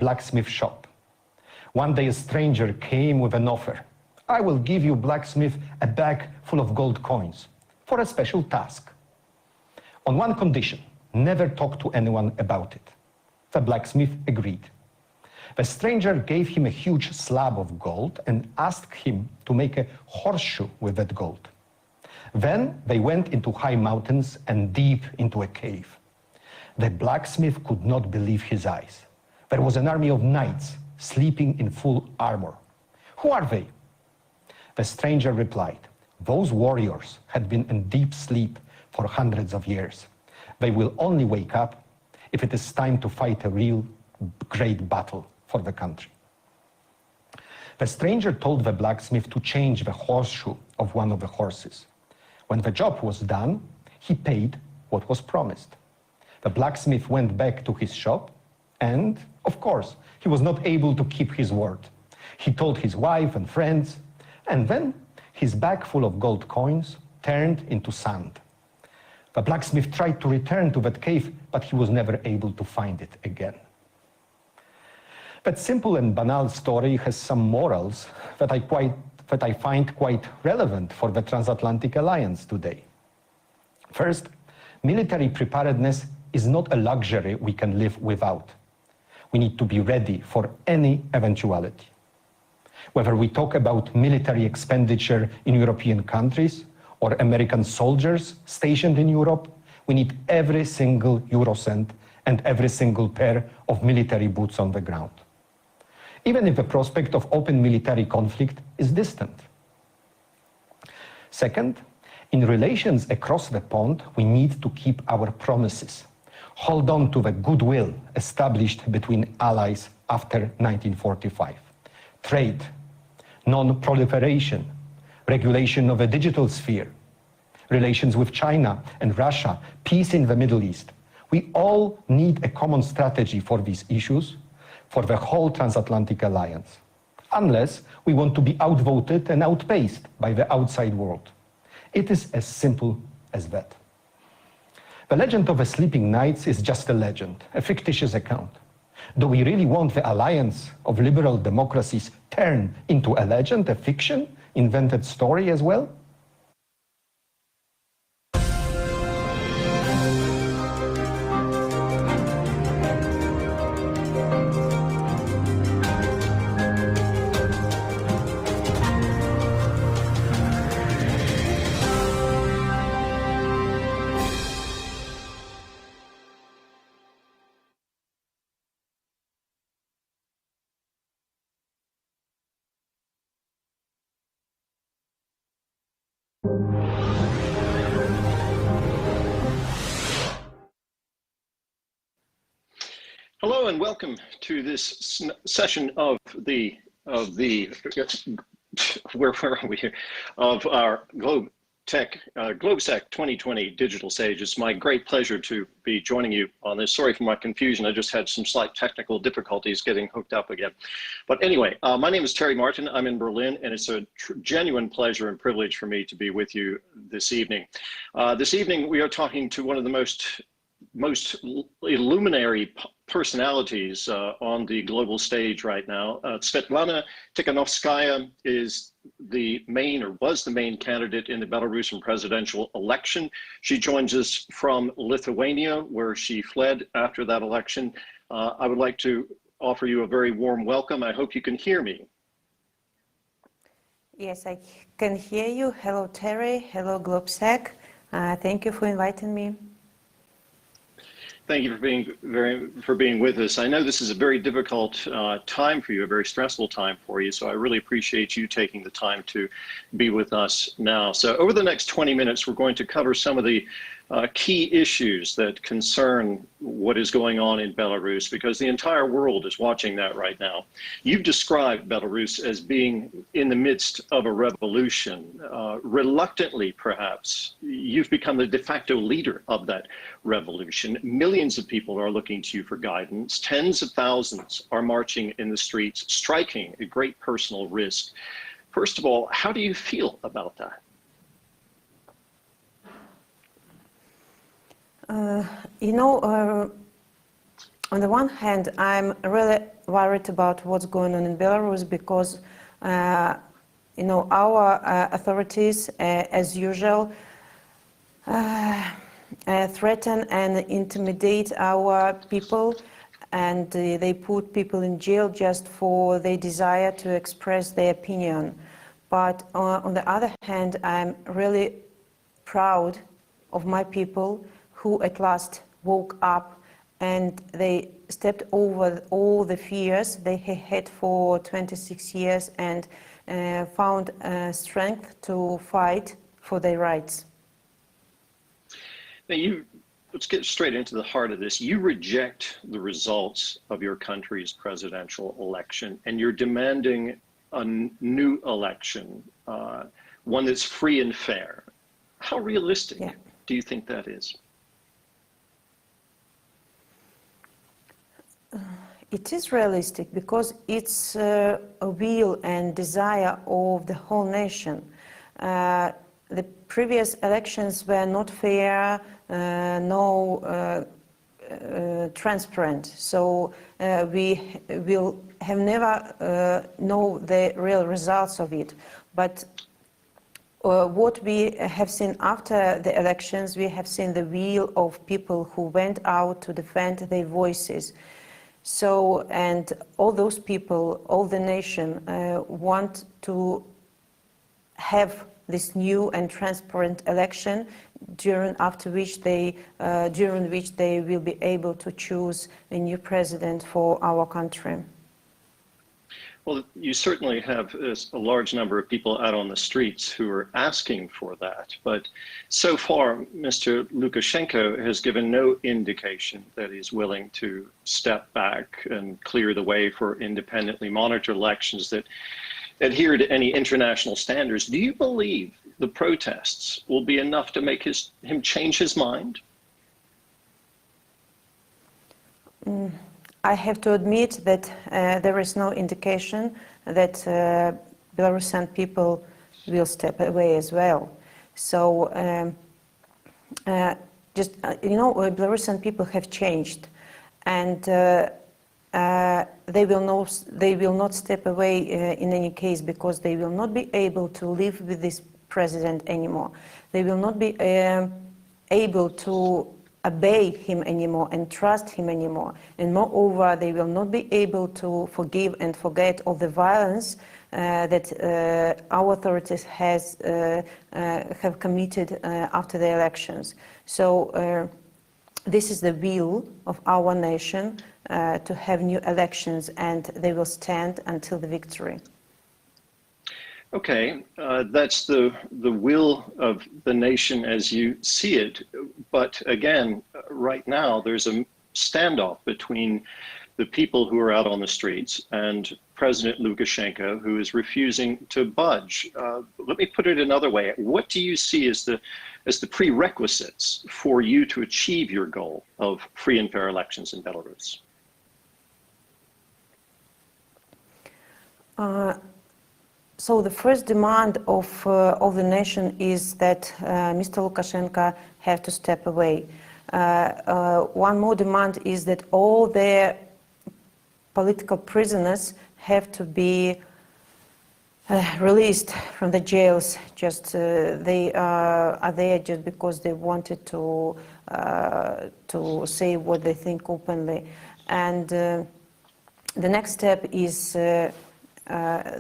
blacksmith shop. One day a stranger came with an offer. I will give you, blacksmith, a bag full of gold coins for a special task. On one condition, never talk to anyone about it. The blacksmith agreed. The stranger gave him a huge slab of gold and asked him to make a horseshoe with that gold. Then they went into high mountains and deep into a cave. The blacksmith could not believe his eyes. There was an army of knights sleeping in full armor. Who are they? The stranger replied, those warriors had been in deep sleep for hundreds of years. They will only wake up if it is time to fight a real great battle for the country. The stranger told the blacksmith to change the horseshoe of one of the horses. When the job was done, he paid what was promised. The blacksmith went back to his shop and, of course, he was not able to keep his word. He told his wife and friends, and then his bag full of gold coins turned into sand. The blacksmith tried to return to that cave, but he was never able to find it again. That simple and banal story has some morals that I find quite relevant for the transatlantic alliance today. First, military preparedness is not a luxury we can live without. We need to be ready for any eventuality. Whether we talk about military expenditure in European countries or American soldiers stationed in Europe, we need every single euro cent and every single pair of military boots on the ground, even if the prospect of open military conflict is distant. Second, in relations across the pond, we need to keep our promises. Hold on to the goodwill established between allies after 1945. Trade, non-proliferation, regulation of the digital sphere, relations with China and Russia, peace in the Middle East. We all need a common strategy for these issues, for the whole transatlantic alliance, unless we want to be outvoted and outpaced by the outside world. It is as simple as that. The legend of the sleeping knights is just a legend, a fictitious account. Do we really want the alliance of liberal democracies turned into a legend, a fiction, invented story as well? Hello and welcome to this session of where are we here? Of our GlobeSec 2020 Digital Stage. It's my great pleasure to be joining you on this. Sorry for my confusion. I just had some slight technical difficulties getting hooked up again. But anyway, my name is Terry Martin. I'm in Berlin, and it's a genuine pleasure and privilege for me to be with you this evening. This evening, we are talking to one of the most illuminary personalities on the global stage right now. Svetlana Tikhanovskaya is the main, or was the main candidate in the Belarusian presidential election. She joins us from Lithuania, where she fled after that election. I would like to offer you a very warm welcome. I hope you can hear me. Yes, I can hear you. Hello, Terry. Hello, GlobeSec. Thank you for inviting me. Thank you for being with us. I know this is a very difficult time for you, a very stressful time for you. So I really appreciate you taking the time to be with us now. So over the next 20 minutes, we're going to cover some of the key issues that concern what is going on in Belarus, because the entire world is watching that right now. You've described Belarus as being in the midst of a revolution. Reluctantly, perhaps, you've become the de facto leader of that revolution. Millions of people are looking to you for guidance. Tens of thousands are marching in the streets, striking a great personal risk. First of all, how do you feel about that? On the one hand, I'm really worried about what's going on in Belarus because, our authorities, as usual, threaten and intimidate our people, and they put people in jail just for their desire to express their opinion. But on the other hand, I'm really proud of my people who at last woke up and they stepped over all the fears they had for 26 years and found strength to fight for their rights. Now let's get straight into the heart of this. You reject the results of your country's presidential election, and you're demanding a new election, one that's free and fair. How realistic do you think that is? It is realistic because it's a will and desire of the whole nation. The previous elections were not fair, transparent. So we will have never know the real results of it. But what we have seen after the elections, we have seen the will of people who went out to defend their voices. So, and all those people, all the nation want to have this new and transparent election during which they will be able to choose a new president for our country. Well, you certainly have a large number of people out on the streets who are asking for that. But so far, Mr. Lukashenko has given no indication that he's willing to step back and clear the way for independently monitored elections that adhere to any international standards. Do you believe the protests will be enough to make him change his mind? I have to admit that there is no indication that Belarusian people will step away as well. So Belarusian people have changed, and they will not step away in any case, because they will not be able to live with this president anymore. They will not be able to obey him anymore and trust him anymore. And moreover, they will not be able to forgive and forget all the violence that our authorities have committed after the elections. So this is the will of our nation, to have new elections, and they will stand until the victory. Okay, that's the will of the nation as you see it. But again, right now, there's a standoff between the people who are out on the streets and President Lukashenko, who is refusing to budge. Let me put it another way. What do you see as the prerequisites for you to achieve your goal of free and fair elections in Belarus? So the first demand of the nation is that Mr. Lukashenko have to step away. One more demand is that all the political prisoners have to be released from the jails. Just they are there just because they wanted to say what they think openly. And the next step is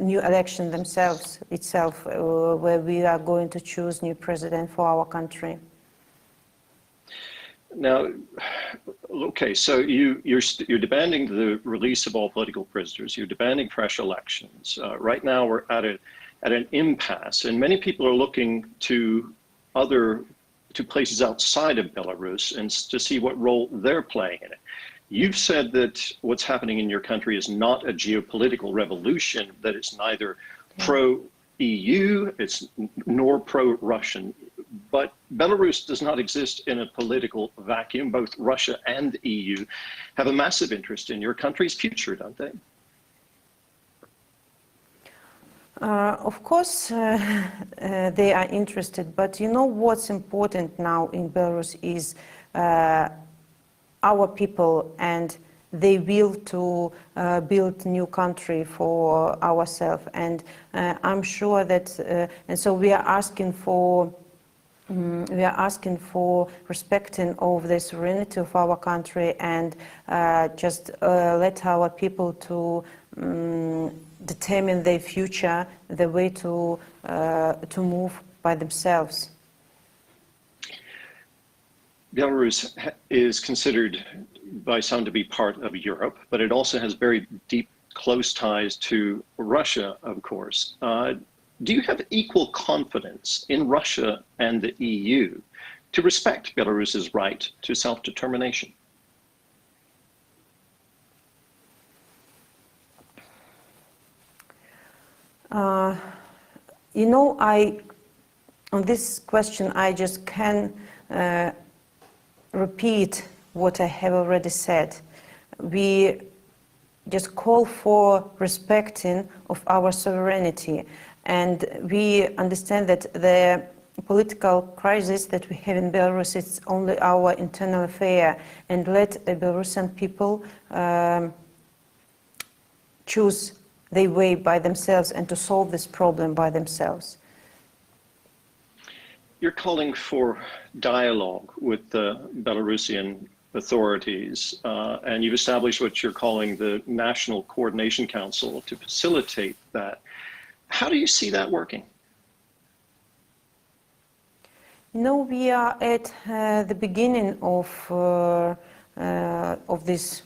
new election itself, where we are going to choose new president for our country. Now, okay, so you're demanding the release of all political prisoners. You're demanding fresh elections. Right now, we're at an impasse, and many people are looking to places outside of Belarus and to see what role they're playing in it. You've said that what's happening in your country is not a geopolitical revolution, that it's neither pro-EU, nor pro-Russian. But Belarus does not exist in a political vacuum. Both Russia and the EU have a massive interest in your country's future, don't they? Of course, they are interested. But you know what's important now in Belarus is our people and they will to build new country for ourselves. And I'm sure that, and so we are asking for respecting of the sovereignty of our country, and just let our people to determine their future, the way to move by themselves. Belarus is considered by some to be part of Europe, but it also has very deep, close ties to Russia, of course. Do you have equal confidence in Russia and the EU to respect Belarus's right to self-determination? You know, on this question, I just can repeat what I have already said. We just call for respecting of our sovereignty, and we understand that the political crisis that we have in Belarus is only our internal affair, and let the Belarusian people choose their way by themselves and to solve this problem by themselves. You're calling for dialogue with the Belarusian authorities, and you've established what you're calling the National Coordination Council to facilitate that. How do you see that working? No, we are at the beginning of this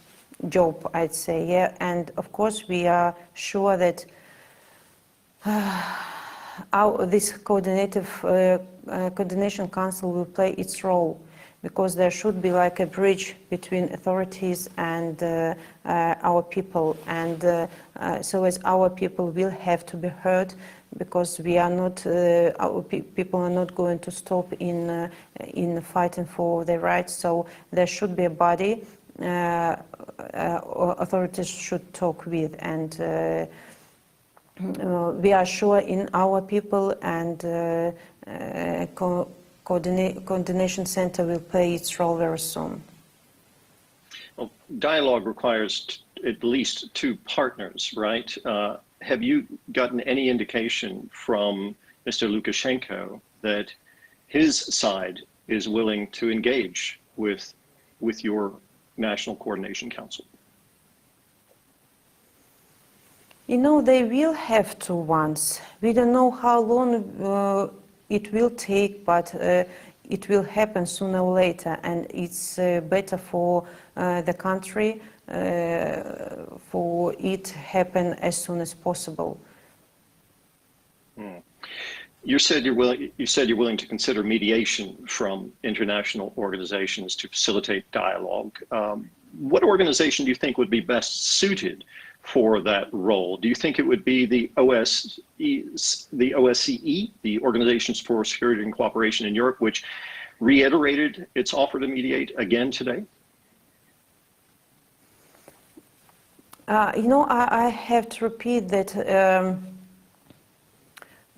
job, I'd say, yeah, and of course we are sure that this coordination council will play its role, because there should be like a bridge between authorities and our people, and so as our people will have to be heard, because we are not, our people are not going to stop in fighting for their rights. So there should be a body authorities should talk with, and we are sure in our people, and coordination center will play its role very soon. Well, dialogue requires at least two partners, right? Have you gotten any indication from Mr. Lukashenko that his side is willing to engage with your National Coordination Council? You know, they will have to once. We don't know how long it will take, but it will happen sooner or later, and it's better for the country for it happen as soon as possible. You said you're willing to consider mediation from international organizations to facilitate dialogue. What organization do you think would be best suited for that role? Do you think it would be the OSCE, the Organizations for Security and Cooperation in Europe, which reiterated its offer to mediate again today? You know, I have to repeat that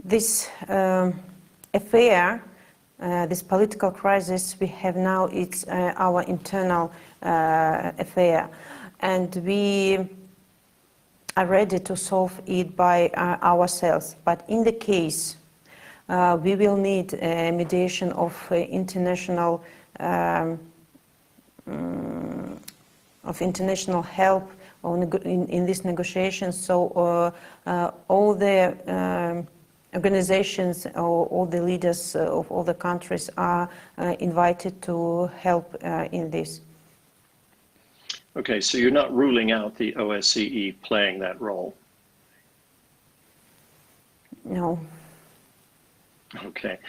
this affair, this political crisis we have now, it's our internal affair, and we are ready to solve it by ourselves. But in the case we will need a mediation of international help in these negotiations. So all the organizations or all the leaders of all the countries are invited to help in this. Okay, so you're not ruling out the OSCE playing that role? No. Okay.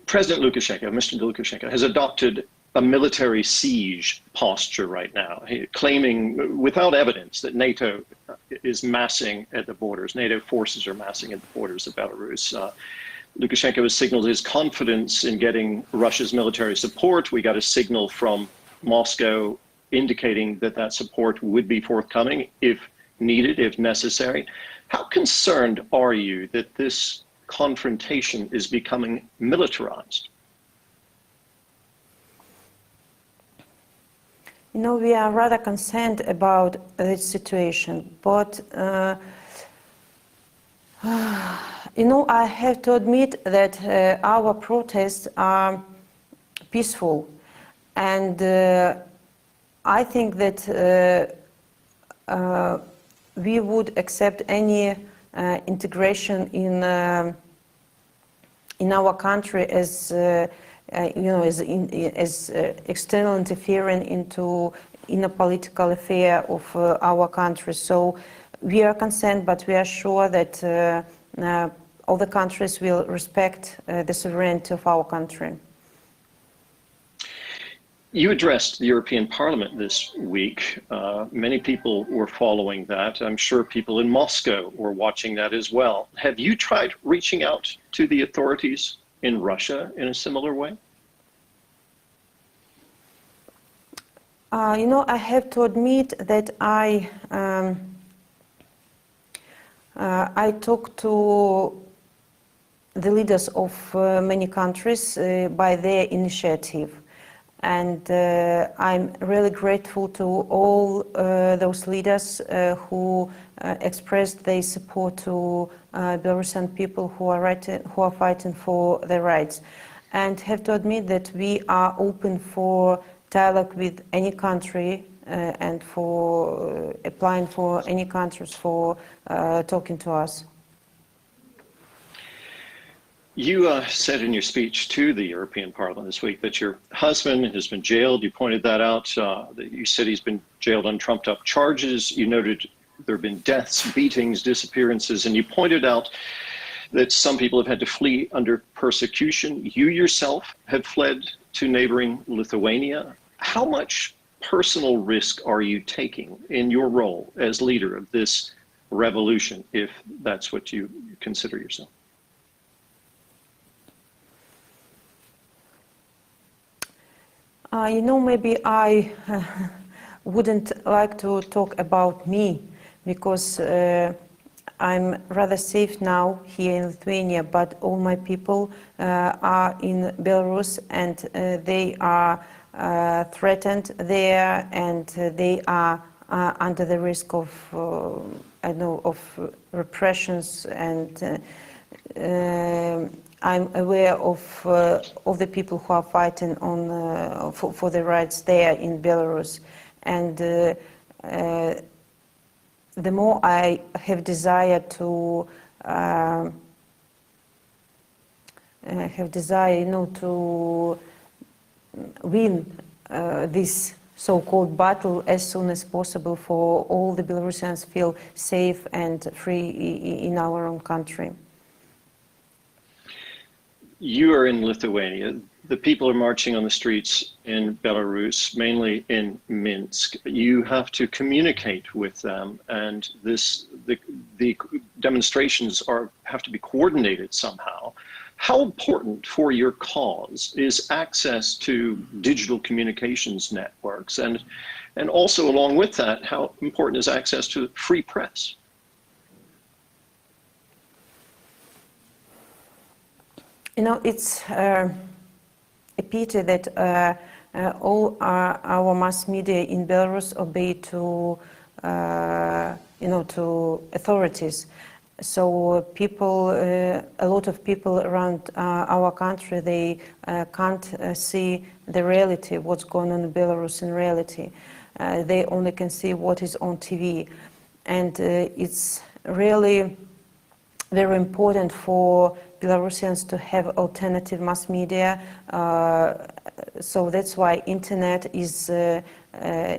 President Lukashenko, Mr. Lukashenko, has adopted a military siege posture right now, claiming without evidence that NATO is massing at the borders. NATO forces are massing at the borders of Belarus. Lukashenko has signaled his confidence in getting Russia's military support. We got a signal from Moscow indicating that that support would be forthcoming if needed, if necessary. How concerned are you that this confrontation is becoming militarized? You know, we are rather concerned about this situation, but you know, I have to admit that our protests are peaceful, and I think that we would accept any integration in our country as you know, as external interfering in a political affair of our country. So we are concerned, but we are sure that all the countries will respect the sovereignty of our country. You addressed the European Parliament this week. Many people were following that. I'm sure people in Moscow were watching that as well. Have you tried reaching out to the authorities in Russia in a similar way? You know, I have to admit that I talked to the leaders of many countries by their initiative. And I'm really grateful to all those leaders who expressed their support to Belarusian people who are fighting for their rights. And have to admit that we are open for dialogue with any country and for applying for any countries for talking to us. You said in your speech to the European Parliament this week that your husband has been jailed. You pointed that out. You said he's been jailed on trumped up charges. You noted there have been deaths, beatings, disappearances, and you pointed out that some people have had to flee under persecution. You yourself have fled to neighboring Lithuania. How much personal risk are you taking in your role as leader of this revolution, if that's what you consider yourself? You know, maybe I wouldn't like to talk about me because I'm rather safe now here in Lithuania, but all my people are in Belarus and they are threatened there and they are under the risk of, I know, of repressions, and I'm aware of the people who are fighting on for their rights there in Belarus, and the more I have desire to to win this so-called battle as soon as possible, for all the Belarusians feel safe and free in our own country. You are in Lithuania. The people are marching on the streets in Belarus, mainly in Minsk. You have to communicate with them, and the demonstrations have to be coordinated somehow. How important for your cause is access to digital communications networks, and also along with that, how important is access to free press? You know, it's a pity that all our mass media in Belarus obey to, to authorities. So people, a lot of people around our country, they can't see the reality, what's going on in Belarus in reality. They only can see what is on TV. And it's really very important for Belarusians to have alternative mass media. So that's why internet is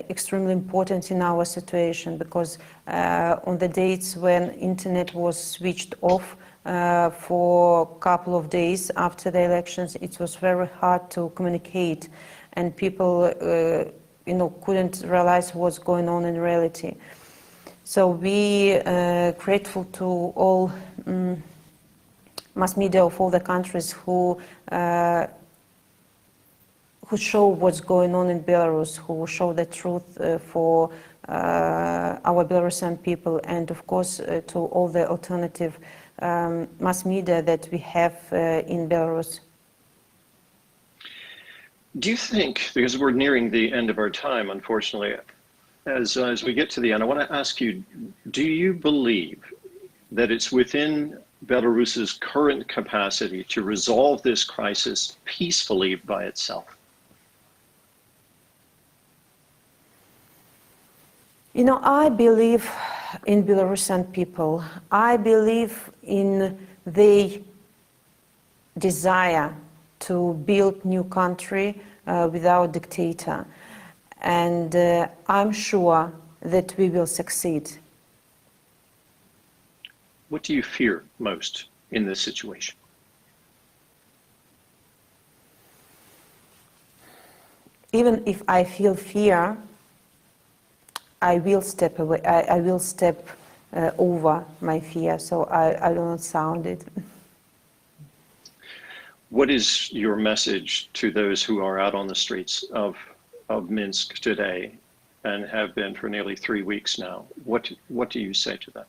extremely important in our situation, because on the dates when internet was switched off for a couple of days after the elections, it was very hard to communicate, and people couldn't realize what's going on in reality. So we grateful to all mass media of all the countries who show what's going on in Belarus, who show the truth for our Belarusian people, and of course to all the alternative mass media that we have in Belarus. Do you think, because we're nearing the end of our time, unfortunately, as we get to the end, I want to ask you, do you believe that it's within Belarus's current capacity to resolve this crisis peacefully by itself? You know, I believe in Belarusian people. I believe in their desire to build new country without dictator. And I'm sure that we will succeed. What do you fear most in this situation? Even if I feel fear, I will step away. I will step over my fear, so I will not sound it. What is your message to those who are out on the streets of Minsk today and have been for nearly 3 weeks now? What do you say to them?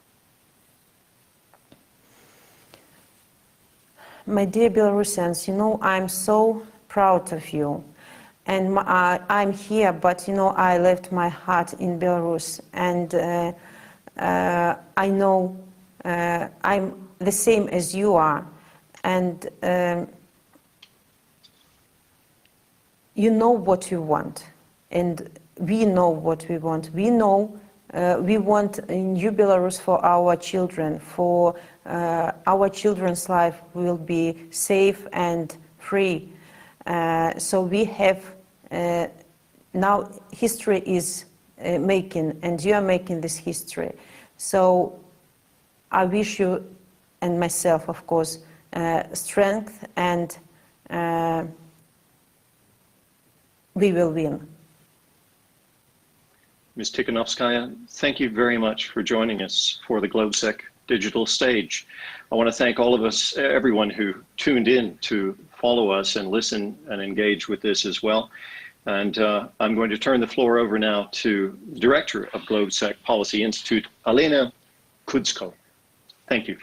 My dear Belarusians, you know, I'm so proud of you. And I'm here, but, you know, I left my heart in Belarus. And I know I'm the same as you are. And you know what you want. And we know what we want. We know we want a new Belarus for our children, for our children's life will be safe and free. So we have, now history is making, and you are making this history. So I wish you, and myself of course, strength, and we will win. Ms. Tikhanovskaya, thank you very much for joining us for the GlobeSec digital stage. I want to thank all of us, everyone who tuned in to follow us and listen and engage with this as well. And I'm going to turn the floor over now to the Director of GlobeSec Policy Institute, Alena Kudsko. Thank you.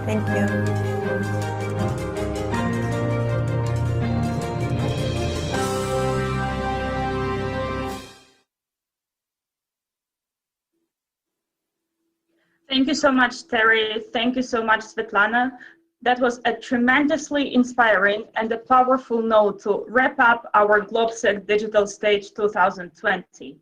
Thank you. Thank you so much, Terry. Thank you so much, Svetlana. That was a tremendously inspiring and a powerful note to wrap up our GlobeSec Digital Stage 2020.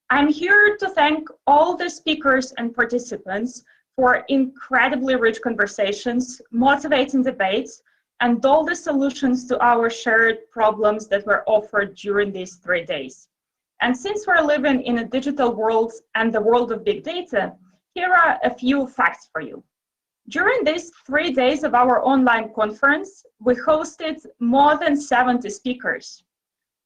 I'm here to thank all the speakers and participants for incredibly rich conversations, motivating debates, and all the solutions to our shared problems that were offered during these 3 days. And since we're living in a digital world and the world of big data, here are a few facts for you. During these 3 days of our online conference, we hosted more than 70 speakers,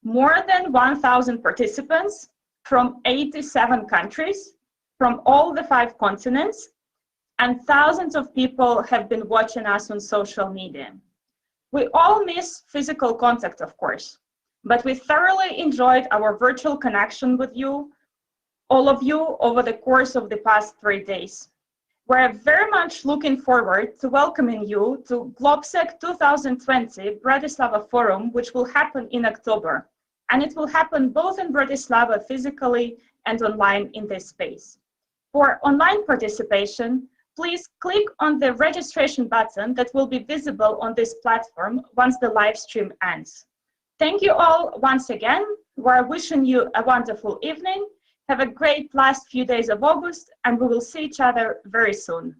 more than 1,000 participants from 87 countries, from all the 5 continents, and thousands of people have been watching us on social media. We all miss physical contact, of course, but we thoroughly enjoyed our virtual connection with you, all of you, over the course of the past 3 days. We're very much looking forward to welcoming you to GlobeSec 2020 Bratislava Forum, which will happen in October. And it will happen both in Bratislava physically and online in this space. For online participation, please click on the registration button that will be visible on this platform once the live stream ends. Thank you all once again. We're wishing you a wonderful evening. Have a great last few days of August, and we will see each other very soon.